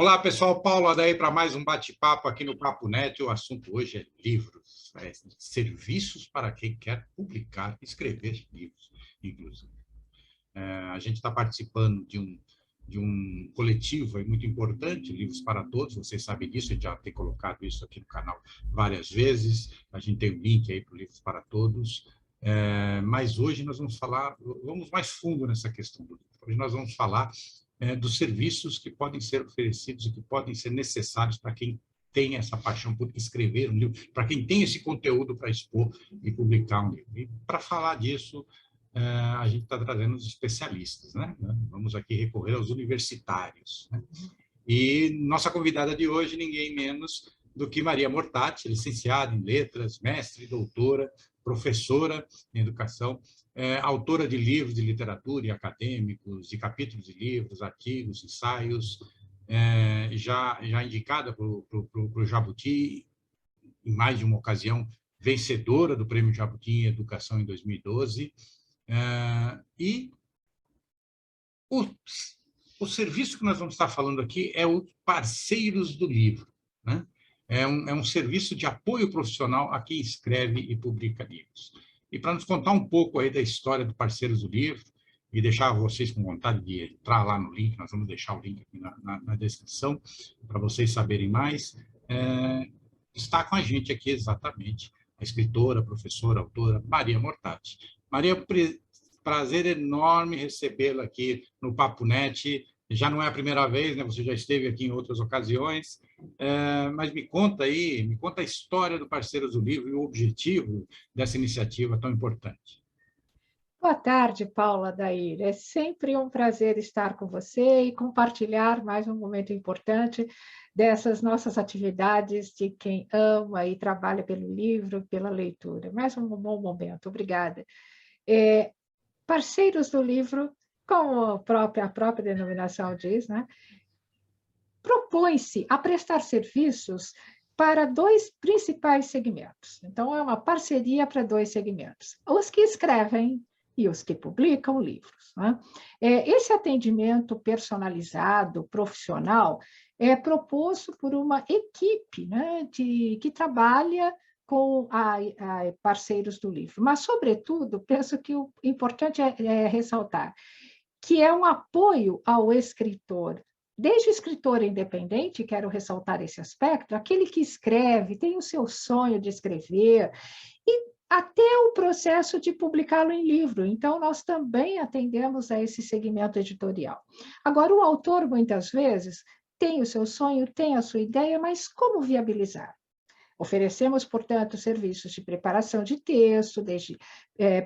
Olá, pessoal. Paulo daí para mais um bate-papo aqui no Papo Net. O assunto hoje é livros, serviços para quem quer publicar, escrever livros, inclusive. A gente está participando de um coletivo aí muito importante, Livros para Todos, vocês sabem disso, a gente já tem colocado isso aqui no canal várias vezes, a gente tem um link aí para o Livros para Todos, mas hoje nós vamos mais fundo nessa questão do livro. Hoje nós vamos falar dos serviços que podem ser oferecidos e que podem ser necessários para quem tem essa paixão por escrever um livro, para quem tem esse conteúdo para expor e publicar um livro. E para falar disso, a gente está trazendo os especialistas, né? Vamos aqui recorrer aos universitários, né? E nossa convidada de hoje, ninguém menos do que Maria Mortati, licenciada em letras, mestre, doutora, professora em educação, autora de livros de literatura e acadêmicos, de capítulos de livros, artigos, ensaios, já indicada para o Jabuti, em mais de uma ocasião, vencedora do Prêmio Jabuti em Educação em 2012, e o serviço que nós vamos estar falando aqui é o Parceiros do Livro, né? É um serviço de apoio profissional a quem escreve e publica livros. E para nos contar um pouco aí da história do Parceiros do Livro, e deixar vocês com vontade de entrar lá no link, nós vamos deixar o link aqui na descrição, para vocês saberem mais, está com a gente aqui exatamente a escritora, professora, autora Maria Mortati. Maria, prazer enorme recebê-la aqui no Papo Net. Já não é a primeira vez, né? Você já esteve aqui em outras ocasiões, mas me conta a história do Parceiros do Livro e o objetivo dessa iniciativa tão importante. Boa tarde, Paula Dair. É sempre um prazer estar com você e compartilhar mais um momento importante dessas nossas atividades de quem ama e trabalha pelo livro, pela leitura. Mais um bom momento. Obrigada. Parceiros do Livro, como a própria denominação diz, né, propõe-se a prestar serviços para dois principais segmentos. Então, é uma parceria para dois segmentos. Os que escrevem e os que publicam livros, né? Esse atendimento personalizado, profissional, é proposto por uma equipe, né, que trabalha com a Parceiros do Livro. Mas, sobretudo, penso que o importante é ressaltar que é um apoio ao escritor, desde o escritor independente, quero ressaltar esse aspecto, aquele que escreve, tem o seu sonho de escrever, e até o processo de publicá-lo em livro. Então, nós também atendemos a esse segmento editorial. Agora, o autor, muitas vezes, tem o seu sonho, tem a sua ideia, mas como viabilizar? Oferecemos, portanto, serviços de preparação de texto, desde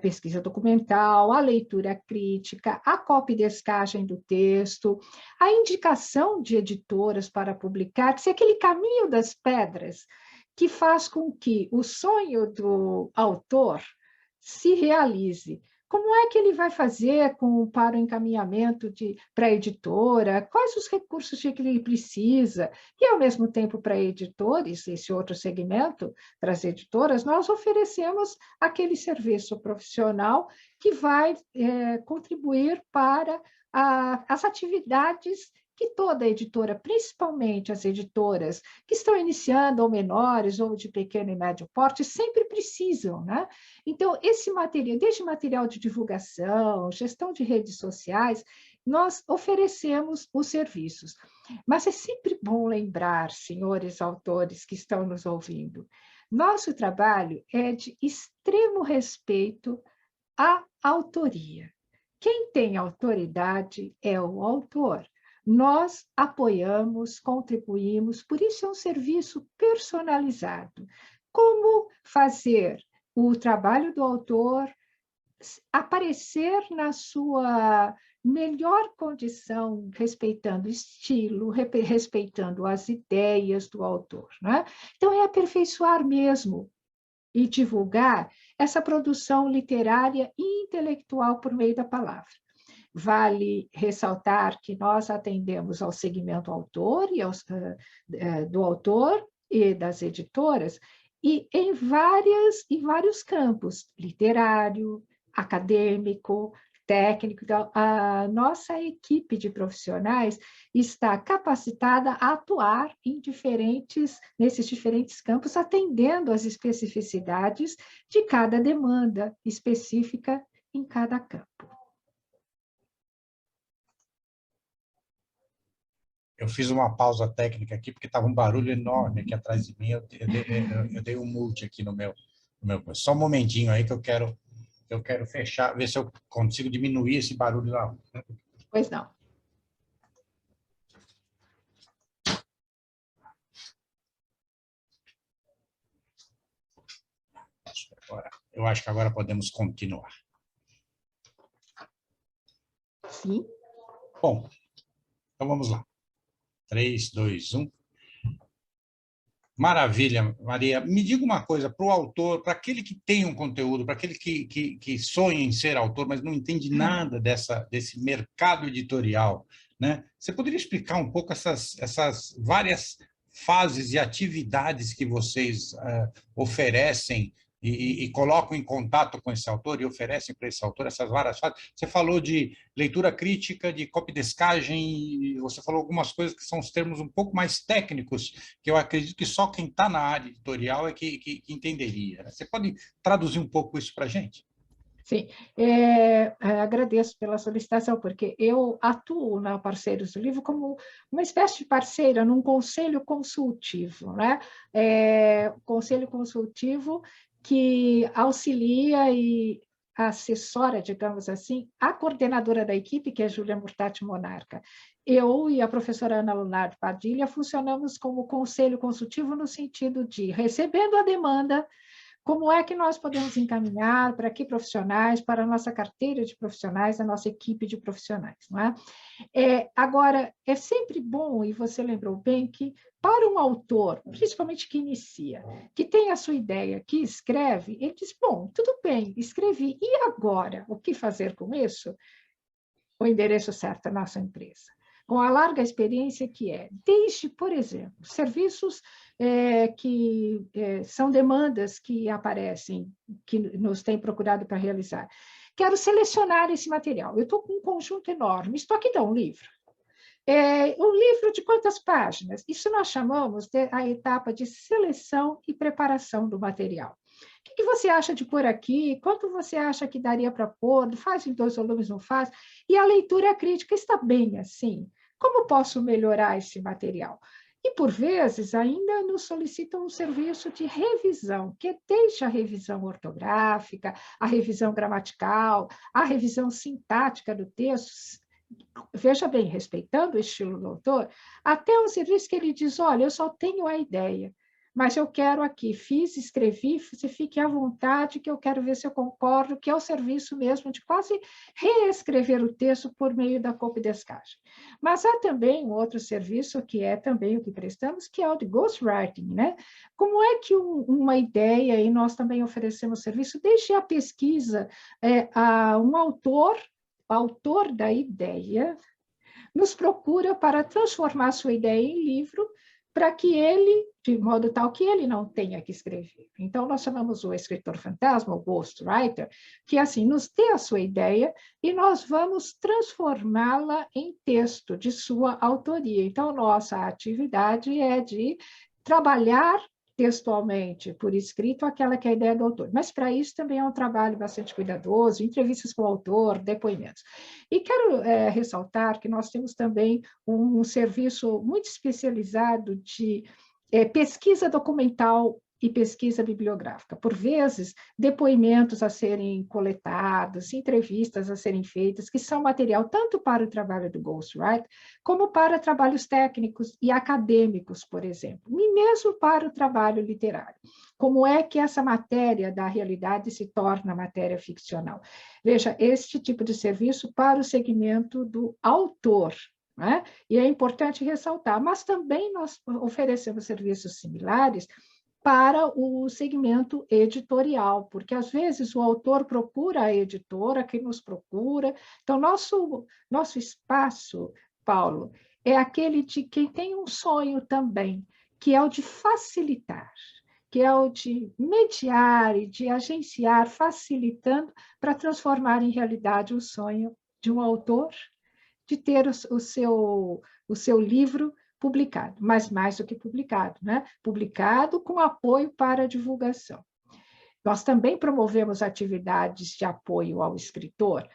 pesquisa documental, a leitura crítica, a copidescagem do texto, a indicação de editoras para publicar, se aquele caminho das pedras que faz com que o sonho do autor se realize. Como é que ele vai fazer para o encaminhamento para a editora? Quais os recursos que ele precisa? E, ao mesmo tempo, para editores, esse outro segmento, para as editoras, nós oferecemos aquele serviço profissional que vai contribuir para as atividades que toda editora, principalmente as editoras que estão iniciando, ou menores, ou de pequeno e médio porte, sempre precisam, né? Então, esse material, desde material de divulgação, gestão de redes sociais, nós oferecemos os serviços. Mas é sempre bom lembrar, senhores autores que estão nos ouvindo, nosso trabalho é de extremo respeito à autoria. Quem tem autoridade é o autor. Nós apoiamos, contribuímos, por isso é um serviço personalizado. Como fazer o trabalho do autor aparecer na sua melhor condição, respeitando o estilo, respeitando as ideias do autor, né? Então, é aperfeiçoar mesmo e divulgar essa produção literária e intelectual por meio da palavra. Vale ressaltar que nós atendemos ao segmento autor do autor e das editoras, e em vários campos, literário, acadêmico, técnico. Então, a nossa equipe de profissionais está capacitada a atuar nesses diferentes campos, atendendo às especificidades de cada demanda específica em cada campo. Eu fiz uma pausa técnica aqui, porque estava um barulho enorme aqui atrás de mim. Eu dei um mute aqui no meu... Só um momentinho aí que eu quero fechar, ver se eu consigo diminuir esse barulho lá. Pois não. Eu acho que agora podemos continuar. Sim. Bom, então vamos lá. 3, 2, 1. Maravilha, Maria. Me diga uma coisa, para o autor, para aquele que tem um conteúdo, para aquele que sonha em ser autor, mas não entende nada desse mercado editorial, né? Você poderia explicar um pouco essas várias fases e atividades que vocês oferecem e colocam em contato com esse autor e oferecem para esse autor essas várias fases? Você falou de leitura crítica, de copydescagem, você falou algumas coisas que são os termos um pouco mais técnicos, que eu acredito que só quem está na área editorial é que entenderia. Você pode traduzir um pouco isso para a gente? Sim, agradeço pela solicitação, porque eu atuo na Parceiros do Livro como uma espécie de parceira num conselho consultivo, né? Conselho consultivo que auxilia e assessora, digamos assim, a coordenadora da equipe, que é Júlia Murtati Monarca. Eu e a professora Ana Lunardi Padilha funcionamos como conselho consultivo no sentido de, recebendo a demanda, como é que nós podemos encaminhar, para que profissionais, para a nossa carteira de profissionais, a nossa equipe de profissionais, não é? Agora, é sempre bom, e você lembrou bem, que para um autor, principalmente que inicia, que tem a sua ideia, que escreve, ele diz, bom, tudo bem, escrevi, e agora? O que fazer com isso? O endereço certo é a nossa empresa. Com a larga experiência que desde, por exemplo, serviços que são demandas que aparecem, que nos têm procurado para realizar. Quero selecionar esse material. Eu estou com um conjunto enorme. Estou aqui, dá um livro. Um livro de quantas páginas? Isso nós chamamos de a etapa de seleção e preparação do material. O que você acha de pôr aqui? Quanto você acha que daria para pôr? Faz em 2 volumes, não faz? E a leitura crítica está bem assim. Como posso melhorar esse material? E, por vezes, ainda nos solicitam um serviço de revisão, que desde a revisão ortográfica, a revisão gramatical, a revisão sintática do texto, veja bem, respeitando o estilo do autor, até um serviço que ele diz, olha, eu só tenho a ideia, mas eu quero aqui, fiz, escrevi, você fique à vontade, que eu quero ver se eu concordo, que é o serviço mesmo de quase reescrever o texto por meio da copydescagem. Mas há também um outro serviço, que é também o que prestamos, que é o de ghostwriting, né? Como é que uma ideia, e nós também oferecemos serviço, desde a pesquisa, a um autor da ideia, nos procura para transformar sua ideia em livro, para que ele, de modo tal que ele não tenha que escrever. Então, nós chamamos o escritor fantasma, o ghostwriter, que assim nos dê a sua ideia e nós vamos transformá-la em texto de sua autoria. Então, nossa atividade é de trabalhar textualmente, por escrito, aquela que é a ideia do autor. Mas, para isso, também é um trabalho bastante cuidadoso, entrevistas com o autor, depoimentos. E quero ressaltar que nós temos também um serviço muito especializado de pesquisa documental e pesquisa bibliográfica. Por vezes, depoimentos a serem coletados, entrevistas a serem feitas, que são material tanto para o trabalho do ghostwriter, como para trabalhos técnicos e acadêmicos, por exemplo, e mesmo para o trabalho literário. Como é que essa matéria da realidade se torna matéria ficcional? Veja, este tipo de serviço para o segmento do autor, né? E é importante ressaltar, mas também nós oferecemos serviços similares para o segmento editorial, porque às vezes o autor procura a editora, que nos procura. Então, nosso espaço, Paulo, é aquele de quem tem um sonho também, que é o de facilitar. que é o de mediar e de agenciar, facilitando para transformar em realidade o sonho de um autor de ter o seu livro publicado, mas mais do que publicado, né? Publicado com apoio para a divulgação. Nós também promovemos atividades de apoio ao escritor,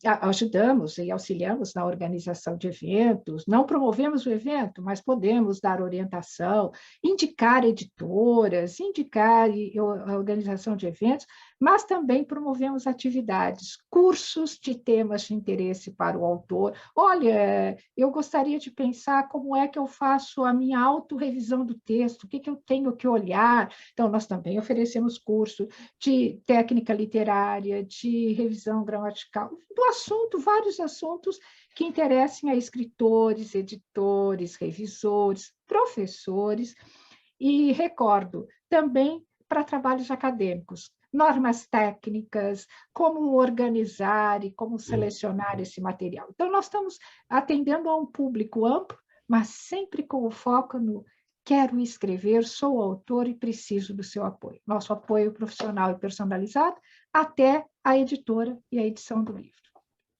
ajudamos e auxiliamos na organização de eventos, não promovemos o evento, mas podemos dar orientação, indicar editoras, indicar a organização de eventos, mas também promovemos atividades, cursos de temas de interesse para o autor. Olha, eu gostaria de pensar como é que eu faço a minha autorrevisão do texto, o que eu tenho que olhar. Então, nós também oferecemos curso de técnica literária, de revisão gramatical, do assunto, vários assuntos que interessem a escritores, editores, revisores, professores, e recordo também para trabalhos acadêmicos, normas técnicas, como organizar e como selecionar esse material. Então, nós estamos atendendo a um público amplo, mas sempre com o foco no quero escrever, sou autor e preciso do seu apoio. Nosso apoio profissional e personalizado até a editora e a edição do livro.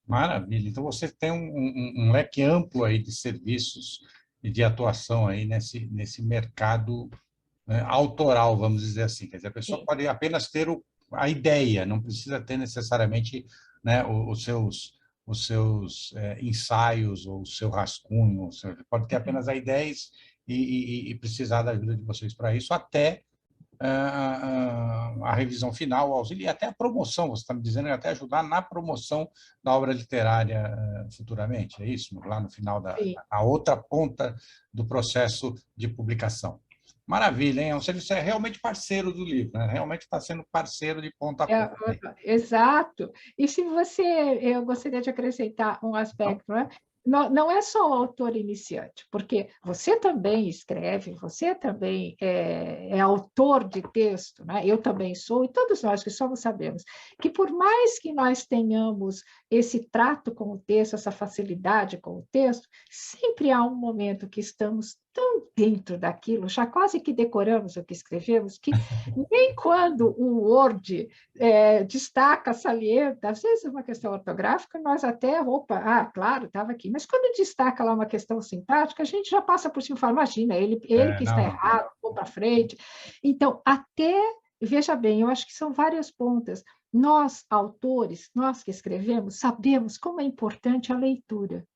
Maravilha. Então, você tem um leque amplo aí de serviços e de atuação aí nesse mercado, né, autoral, vamos dizer assim. Quer dizer, a pessoa pode apenas ter a ideia, não precisa ter necessariamente, né, os seus ensaios ou o seu rascunho, pode ter apenas a ideia e precisar da ajuda de vocês para isso, até a revisão final, o auxílio e até a promoção, você está me dizendo, até ajudar na promoção da obra literária futuramente, é isso? Lá no final, a outra ponta do processo de publicação. Maravilha, hein? Você é realmente parceiro do livro, né? Realmente está sendo parceiro de ponta a ponta. Exato. E se você, eu gostaria de acrescentar um aspecto, né? Não é só o autor iniciante, porque você também escreve, você também é autor de texto, né? Eu também sou, e todos nós que somos sabemos que por mais que nós tenhamos esse trato com o texto, essa facilidade com o texto, sempre há um momento que estamos tão dentro daquilo, já quase que decoramos o que escrevemos, que nem quando o Word destaca, salienta, às vezes é uma questão ortográfica, nós até, claro, estava aqui, mas quando destaca lá uma questão sintática, a gente já passa por cima e fala, imagina, ele que está errado, vou para frente. Então, veja bem, eu acho que são várias pontas. Nós, autores, nós que escrevemos, sabemos como é importante a leitura.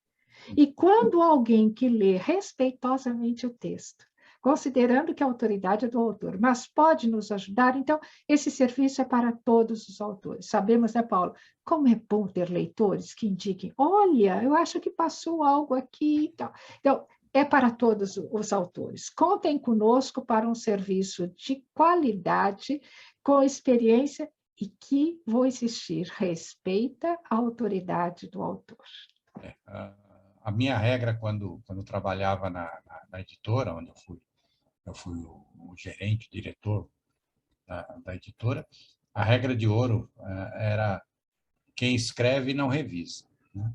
E quando alguém que lê respeitosamente o texto, considerando que a autoridade é do autor, mas pode nos ajudar, então, esse serviço é para todos os autores. Sabemos, né, Paulo, como é bom ter leitores que indiquem, olha, eu acho que passou algo aqui e tal. Então, é para todos os autores. Contem conosco para um serviço de qualidade, com experiência e que, vou insistir, respeita a autoridade do autor. A minha regra, quando trabalhava na editora, onde eu fui o gerente, o diretor da editora, a regra de ouro era quem escreve não revisa. Né?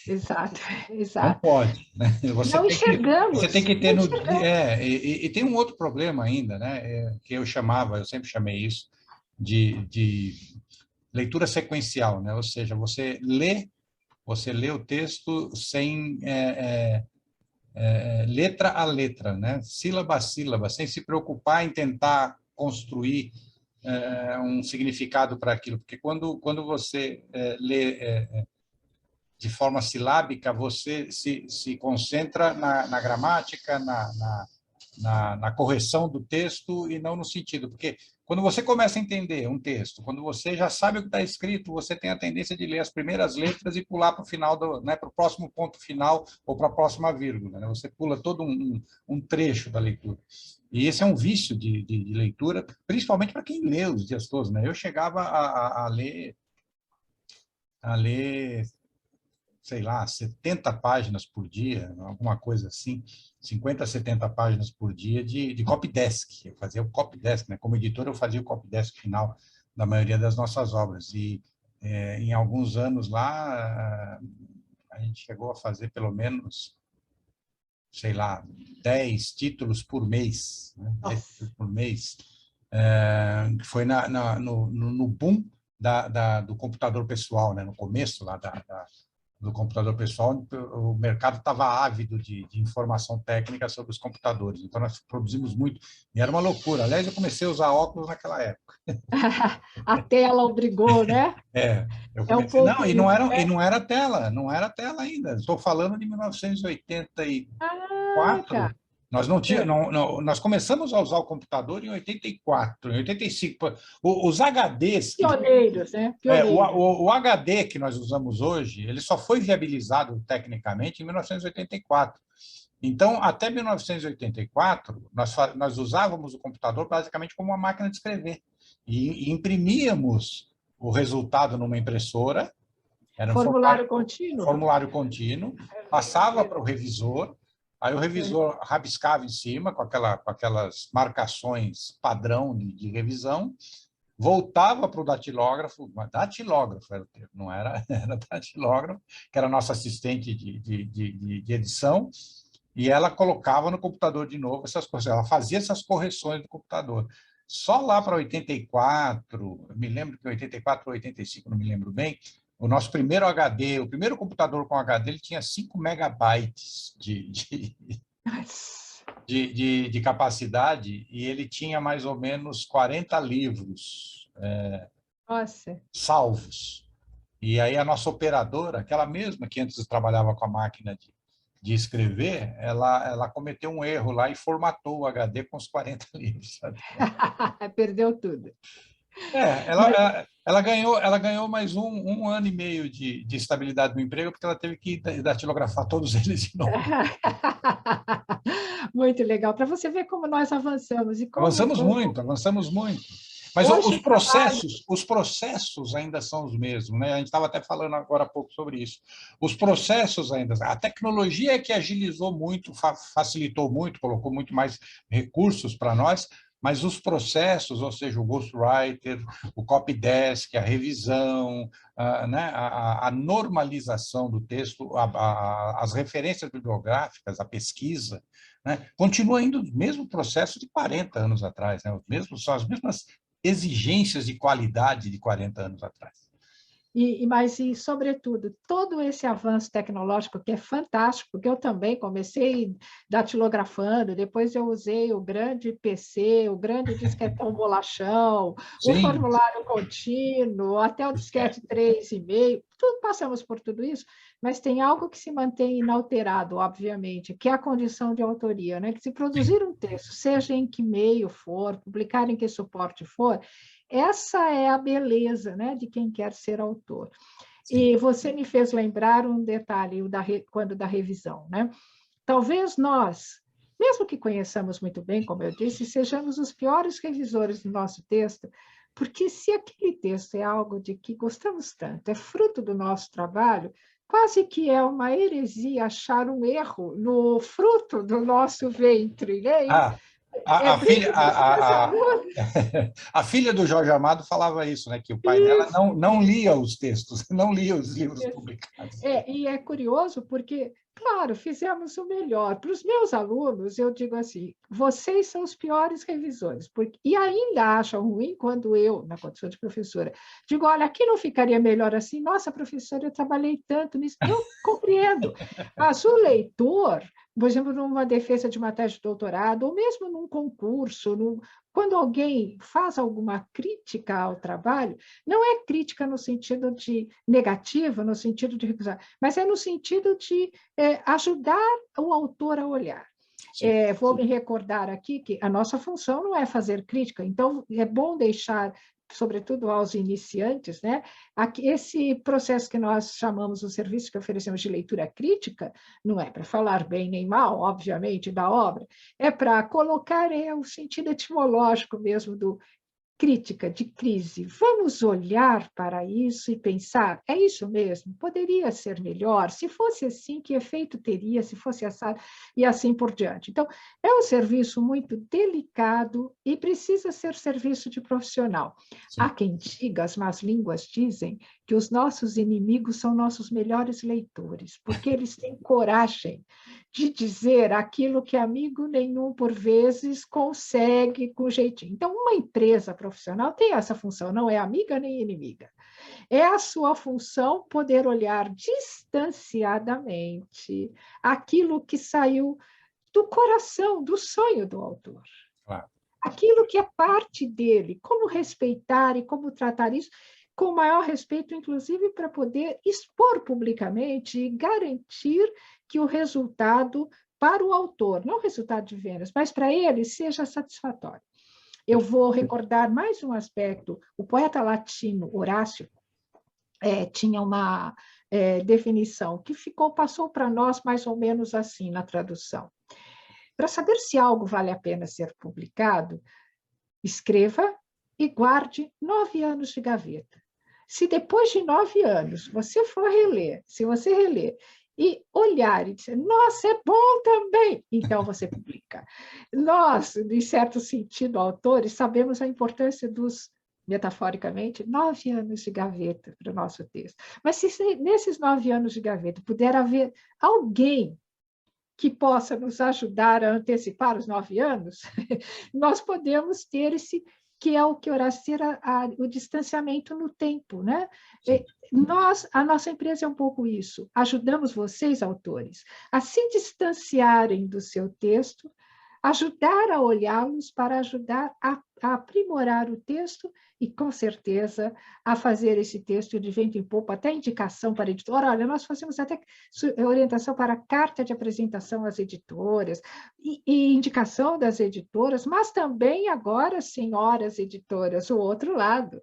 Exato, exato. Não pode. Né? Não enxergamos. Você tem que ter... E tem um outro problema ainda, né? Que eu sempre chamei isso de leitura sequencial, né? Ou seja, você lê o texto sem letra a letra, né? Sílaba a sílaba, sem se preocupar em tentar construir um significado para aquilo, porque quando você lê de forma silábica, você se concentra na gramática, na correção do texto e não no sentido, porque quando você começa a entender um texto, quando você já sabe o que está escrito, você tem a tendência de ler as primeiras letras e pular para o final, para o próximo ponto final ou para a próxima vírgula. Né? Você pula todo um trecho da leitura. E esse é um vício de leitura, principalmente para quem lê os dias todos. Né? Eu chegava a ler, sei lá, 70 páginas por dia, alguma coisa assim, 50, 70 páginas por dia de copydesk. Eu fazia o copydesk, né? Como editor, eu fazia o copydesk final da maioria das nossas obras. E em alguns anos lá, a gente chegou a fazer pelo menos, sei lá, 10 títulos por mês. Né? 10 títulos por mês. que foi no boom do computador pessoal, né? No começo lá do computador pessoal, o mercado estava ávido de informação técnica sobre os computadores. Então, nós produzimos muito. E era uma loucura. Aliás, eu comecei a usar óculos naquela época. A tela obrigou, né? Eu É um comecei. Não, pouco isso, e né? não era tela, não era tela ainda. Estou falando de 1984. Ah, tá. Nós não É. tínhamos, nós começamos a usar o computador em 84, em 85. Os HDs Pioneiros, né? Pioneiros. o HD que nós usamos hoje, ele só foi viabilizado tecnicamente em 1984. Então, até 1984, nós usávamos o computador basicamente como uma máquina de escrever. E imprimíamos o resultado numa impressora, era um Formulário contínuo? formulário contínuo, passava para o revisor, aí o revisor rabiscava em cima com aquelas marcações padrão de revisão, voltava para o datilógrafo era o termo, não era, era datilógrafo, que era nosso assistente de edição, e ela colocava no computador de novo essas coisas, ela fazia essas correções do computador. Só lá para 84, me lembro que 84 ou 85, não me lembro bem, o nosso primeiro HD, o primeiro computador com HD, ele tinha 5 megabytes de capacidade e ele tinha mais ou menos 40 livros Nossa. salvos. E aí a nossa operadora, aquela mesma que antes trabalhava com a máquina de escrever, ela cometeu um erro lá e formatou o HD com os 40 livros. Sabe? Perdeu tudo. Ela ganhou mais um ano e meio de estabilidade no emprego, porque ela teve que datilografar todos eles de novo. Muito legal, para você ver como nós avançamos. E como Avançamos muito. Mas hoje os processos ainda são os mesmos, né? A gente estava até falando agora há pouco sobre isso. Os processos ainda, a tecnologia é que agilizou muito, facilitou muito, colocou muito mais recursos para nós, mas os processos, ou seja, o ghostwriter, o copydesk, a revisão, né? a normalização do texto, as referências bibliográficas, a pesquisa, né? Continua indo o mesmo processo de 40 anos atrás, né? São as mesmas exigências de qualidade de 40 anos atrás. Mas, sobretudo, todo esse avanço tecnológico que é fantástico, porque eu também comecei datilografando, depois eu usei o grande PC, o grande disquetão bolachão, o Sim. formulário contínuo, até o disquete 3,5, tudo, passamos por tudo isso, mas tem algo que se mantém inalterado, obviamente, que é a condição de autoria, né? Que se produzir um texto, seja em que meio for, publicar em que suporte for, essa é a beleza, né, de quem quer ser autor. Sim. E você me fez lembrar um detalhe, quando da revisão, né? Talvez nós, mesmo que conheçamos muito bem, como eu disse, sejamos os piores revisores do nosso texto, porque se aquele texto é algo de que gostamos tanto, é fruto do nosso trabalho, quase que é uma heresia achar um erro no fruto do nosso ventre, né? A filha do Jorge Amado falava isso, né? Que o pai dela não lia os textos, não lia os livros publicados. E é curioso porque, claro, fizemos o melhor. Para os meus alunos, eu digo assim, vocês são os piores revisores, e ainda acham ruim quando eu, na condição de professora, digo, olha, aqui não ficaria melhor assim? Nossa, professora, eu trabalhei tanto nisso. Eu compreendo. Mas o leitor, por exemplo, numa defesa de uma tese de doutorado, ou mesmo num concurso, quando alguém faz alguma crítica ao trabalho, não é crítica no sentido de negativa, no sentido de recusar, mas é no sentido de ajudar o autor a olhar. Vou me recordar aqui que a nossa função não é fazer crítica, então é bom deixar, sobretudo aos iniciantes, né? Esse processo que nós chamamos, o serviço que oferecemos de leitura crítica, não é para falar bem nem mal, obviamente, da obra, é para colocar o sentido etimológico mesmo do crítica, de crise. Vamos olhar para isso e pensar, é isso mesmo? Poderia ser melhor? Se fosse assim, que efeito teria? Se fosse assado? E assim por diante. Então, é um serviço muito delicado e precisa ser serviço de profissional. Sim. Há quem diga, as más línguas dizem, que os nossos inimigos são nossos melhores leitores, porque eles têm coragem de dizer aquilo que amigo nenhum, por vezes, consegue com jeitinho. Então, uma empresa profissional tem essa função, não é amiga nem inimiga. É a sua função poder olhar distanciadamente aquilo que saiu do coração, do sonho do autor. Claro. Aquilo que é parte dele, como respeitar e como tratar isso com o maior respeito, inclusive para poder expor publicamente e garantir que o resultado para o autor, não o resultado de vendas, mas para ele seja satisfatório. Eu vou recordar mais um aspecto. O poeta latino Horácio tinha uma definição que passou para nós mais ou menos assim na tradução. Para saber se algo vale a pena ser publicado, escreva e guarde 9 anos de gaveta. Se depois de 9 anos você for reler, se você reler e olhar e dizer, nossa, é bom também, então você publica. Nós, em certo sentido, autores, sabemos a importância dos, metaforicamente, 9 anos de gaveta para o nosso texto. Mas se nesses 9 anos de gaveta puder haver alguém que possa nos ajudar a antecipar os 9 anos, nós podemos ter esse, que é o que Horácio o distanciamento no tempo, né? A nossa empresa é um pouco isso. Ajudamos vocês, autores, a se distanciarem do seu texto, ajudar a olhá-los para ajudar a aprimorar o texto e, com certeza, a fazer esse texto de vento em popa, até indicação para a editora. Olha, nós fazemos até orientação para carta de apresentação às editoras e indicação das editoras, mas também agora, senhoras editoras, o outro lado.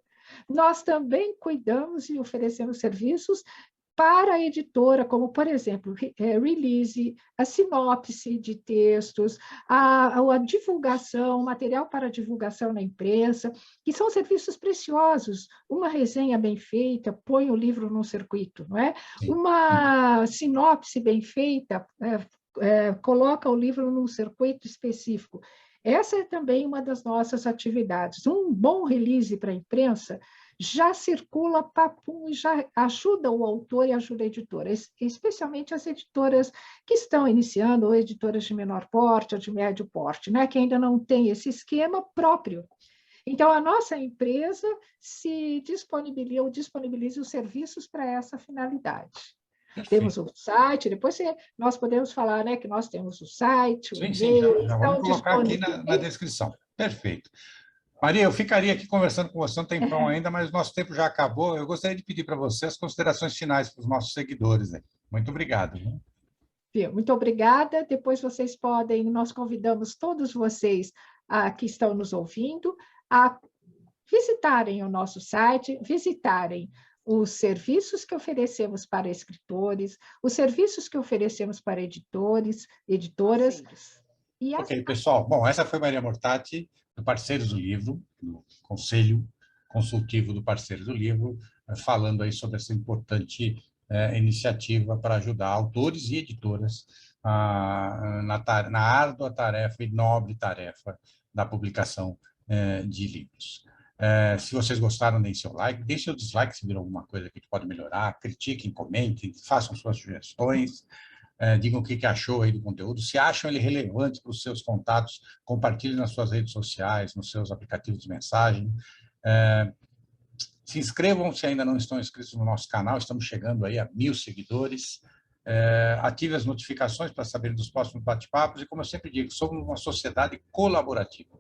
Nós também cuidamos e oferecemos serviços para a editora, como, por exemplo, release, a sinopse de textos, a divulgação, material para divulgação na imprensa, que são serviços preciosos. Uma resenha bem feita põe o livro num circuito, não é? Uma sinopse bem feita coloca o livro num circuito específico. Essa é também uma das nossas atividades. Um bom release para a imprensa já circula papum e já ajuda o autor e ajuda a editora, especialmente as editoras que estão iniciando, ou editoras de menor porte ou de médio porte, né, que ainda não tem esse esquema próprio. Então, a nossa empresa se disponibiliza os serviços para essa finalidade. Perfeito. Temos o site, depois nós podemos falar, né, que nós temos o site, o e-mail. Já vamos colocar aqui na descrição. Perfeito. Maria, eu ficaria aqui conversando com você um tempão ainda, mas o nosso tempo já acabou. Eu gostaria de pedir para você as considerações finais para os nossos seguidores. Muito obrigado. Muito obrigada. Depois vocês podem, nós convidamos todos vocês que estão nos ouvindo a visitarem o nosso site, visitarem os serviços que oferecemos para escritores, os serviços que oferecemos para editores, editoras. Ok, pessoal. Bom, essa foi Maria Mortati, do Parceiros do Livro, do Conselho Consultivo do Parceiros do Livro, falando aí sobre essa importante iniciativa para ajudar autores e editoras na árdua tarefa e nobre tarefa da publicação de livros. Se vocês gostaram, deem seu like, deem seu dislike se viram alguma coisa que pode melhorar, critiquem, comentem, façam suas sugestões, digam o que achou aí do conteúdo, se acham ele relevante para os seus contatos, compartilhem nas suas redes sociais, nos seus aplicativos de mensagem. Se inscrevam se ainda não estão inscritos no nosso canal, estamos chegando aí a 1000 seguidores. Ative as notificações para saber dos próximos bate-papos e, como eu sempre digo, somos uma sociedade colaborativa.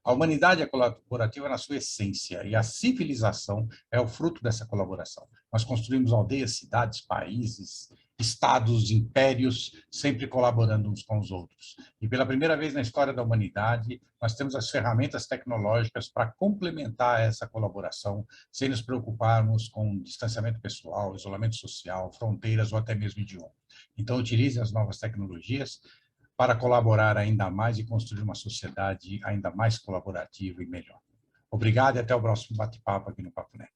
A humanidade é colaborativa na sua essência e a civilização é o fruto dessa colaboração. Nós construímos aldeias, cidades, países, estados, impérios, sempre colaborando uns com os outros. E pela primeira vez na história da humanidade, nós temos as ferramentas tecnológicas para complementar essa colaboração, sem nos preocuparmos com distanciamento pessoal, isolamento social, fronteiras ou até mesmo idioma. Então, utilizem as novas tecnologias para colaborar ainda mais e construir uma sociedade ainda mais colaborativa e melhor. Obrigado e até o próximo bate-papo aqui no Papo Net.